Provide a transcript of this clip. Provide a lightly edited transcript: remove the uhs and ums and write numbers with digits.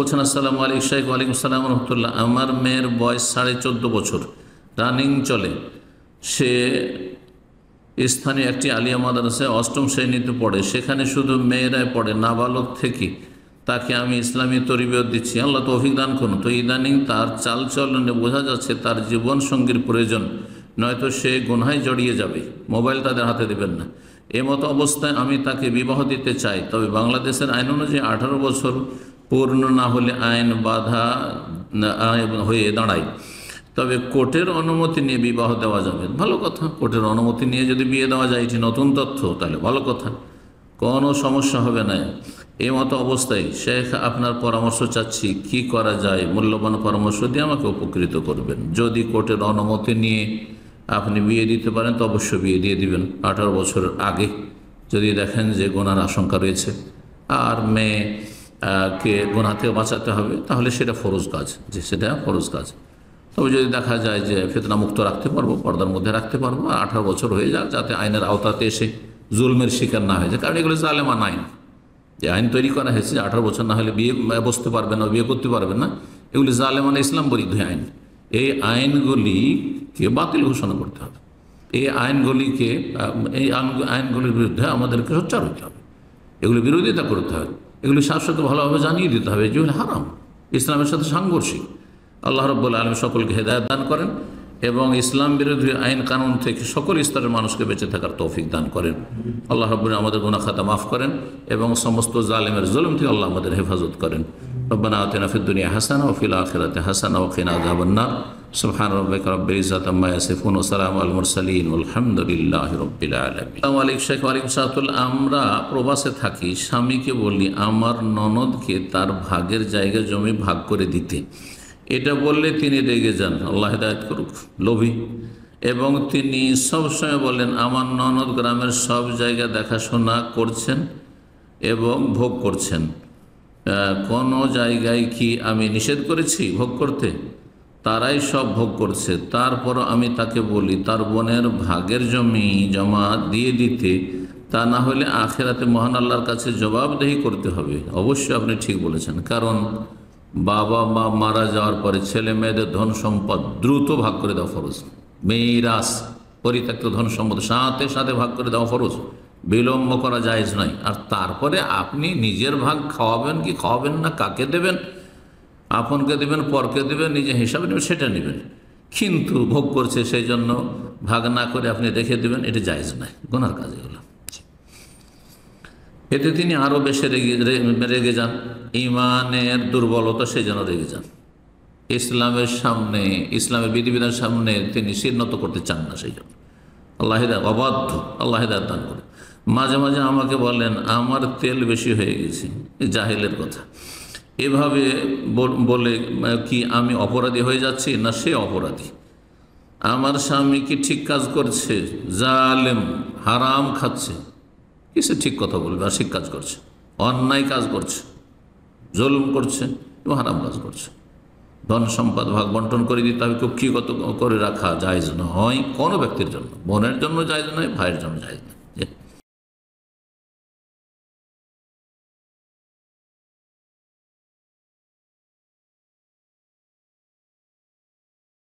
বলছেন, আসসালামু আলাইকুম শাইখ। ওয়ালাইকুম আসসালাম রহমতুল্লাহ। আমার মেয়ের বয়স 14.5 বছর, রানিং চলে। সে স্থানীয় একটি আলিয়া মাদ্রাসায় 8ম শ্রেণীতে পড়ে। সেখানে শুধু মেয়েরাই পড়ে, নাবালক থেকে তাকে আমি ইসলামী তরবিয়ত দিচ্ছি, আল্লাহ তৌফিক দান করুন। তো ইদানিং তার চালচলনে বোঝা যাচ্ছে তার জীবন সঙ্গীর প্রয়োজন, নয়তো সে গুনাহে জড়িয়ে যাবে। মোবাইল তাদের হাতে দেবেন না। এমতো অবস্থায় আমি তাকে বিবাহ দিতে চাই, তবে বাংলাদেশের আইন অনুযায়ী 18 বছর পূর্ণ না হলে আইন বাধা হয়ে দাঁড়ায়। তবে কোর্টের অনুমতি নিয়ে বিবাহ দেওয়া যাবে। ভালো কথা, কোর্টের অনুমতি নিয়ে যদি বিয়ে দেওয়া যায়, এটি নতুন তথ্য, তাহলে ভালো কথা, কোনো সমস্যা হবে না। এই মতো অবস্থায় শেখ আপনার পরামর্শ চাচ্ছি, কি করা যায়? মূল্যবান পরামর্শ দিয়ে আমাকে উপকৃত করবেন। যদি কোর্টের অনুমতি নিয়ে আপনি বিয়ে দিতে পারেন তো অবশ্যই বিয়ে দিয়ে দিবেন 18 বছরের আগে। যদি দেখেন যে গুনার আশঙ্কা রয়েছে আর মেয়েকে গুনাহ থেকে বাঁচাতে হবে, তাহলে সেটা ফরজ কাজ, সেটা ফরজ কাজ। তবে যদি দেখা যায় যে ফিতনা মুক্ত রাখতে পারবো, পর্দার মধ্যে রাখতে পারবো, 18 বছর হয়ে যাক, যাতে আইনের আওতাতে এসে জুলমের শিকার না হয়ে যায়। কারণ এগুলো জালেমান আইন, যে আইন তৈরি করা হয়েছে 18 বছর না হলে বিয়ে বসতে পারবেন না, বিয়ে করতে পারবেন না, এগুলি জালেমান ইসলাম বিরোধী আইন। এই আইনগুলিকে বাতিল ঘোষণা করতে হবে। এই আইনগুলির বিরুদ্ধে আমাদেরকে সোচ্চার হতে হবে, এগুলি বিরোধিতা করতে হবে, এগুলি শাসকে ভালোভাবে জানিয়ে দিতে হবে যেগুলি হারাম, ইসলামের সাথে সাংঘর্ষিক। আল্লাহ রাব্বুল আলামিন সকলকে হেদায়েত দান করেন এবং ইসলাম বিরোধী আইন কানুন থেকে সকল স্তরের মানুষকে বেঁচে থাকার তৌফিক দান করেন। আল্লাহ রাব্বুল আমাদের গুনাহ খাতা মাফ করেন এবং সমস্ত জালেমের জুলুম থেকে আল্লাহ আমাদের হেফাজত করেন। রব্বানা আতিনা ফিদ দুনিয়া হাসানা ওয়া ফিল আখিরাতি হাসানা ওয়া কিনা আযাবান নার। সুবহান রাব্বিকা রাব্বিল ইজ্জাতি আম্মা ইয়াসিফুন ওয়া সালামুন আলাল মুরসালিন ওয়ালহামদুলিল্লাহি রাব্বিল আলামিন। আসসালামু আলাইকুম শাইখ। ওয়ালাইকুম আসসালাম। আমরা প্রবাসে থাকি, স্বামীকে বলি আমার ননদকে তার ভাগের জায়গা জমি ভাগ করে দিতে। এটা বললে তিনি রেগে যান, আল্লাহ হেদায়েত করুক, লোভী। এবং তিনি সবসময় বলেন আমার ননদ গ্রামের সব জায়গা দেখাশোনা করছেন এবং ভোগ করছেন। কোনো জায়গায় কি আমি নিষেধ করেছি ভোগ করতে? তারাই সব ভোগ করছে। তারপর আমি তাকে বলি তার বোনের ভাগের জমি জমা দিয়ে দিতে, তা না হলে আখিরাতে মহান আল্লাহর কাছে জবাবদেহি করতে হবে। অবশ্যই আপনি ঠিক বলেছেন, কারণ বাবা মা মারা যাওয়ার পরে ছেলে মেয়েদের ধন সম্পদ দ্রুত ভাগ করে দেওয়া ফরজ। মিরাস, পরিত্যক্ত ধন সম্পদ সাথে সাথে ভাগ করে দেওয়া ফরজ, বিলম্ব করা জায়েজ নয়। আর তারপরে আপনি নিজের ভাগ খাওয়াবেন কি খাওয়াবেন না, কাকে দেবেন, আপনকে দেবেন পরকে দেবেন, নিজে হিসাবে নেবেন, সেটা নেবেন। কিন্তু ভোগ করছে সেই জন্য ভাগ না করে আপনি রেখে দেবেন, এটা জায়েজ নয়, গুনার কাজ এগুলো। এতে তিনি আরও বেশি রেগে যান, ইমানের দুর্বলতা সেই জন্য রেগে যান। ইসলামের সামনে, ইসলামের বিধিবিধানের সামনে তিনি শিরনত করতে চান না, সেই জন্য আল্লাহ হিদায়াত, অবাধ্য, আল্লাহ হিদায়াত দান করে। মাঝে মাঝে আমাকে বলেন আমার তেল বেশি হয়ে গেছে, জাহেলের কথা। এভাবে বলে কি আমি অপরাধী হয়ে যাচ্ছি না সে অপরাধী? আমার স্বামী কি ঠিক কাজ করছে? জালেম, হারাম খাচ্ছে, কিসে ঠিক কথা বলবে? আর ঠিক কাজ করছে, অন্যায় কাজ করছে, জুলুম করছে এবং হারাম কাজ করছে। ধন সম্পদ ভাগ বন্টন করে দিতে হবে, কক্ষিগত করে রাখা জায়েজ নয় কোনো ব্যক্তির জন্য। বোনের জন্য জায়েজ নয়, ভাইয়ের জন্য জায়েজ নয়।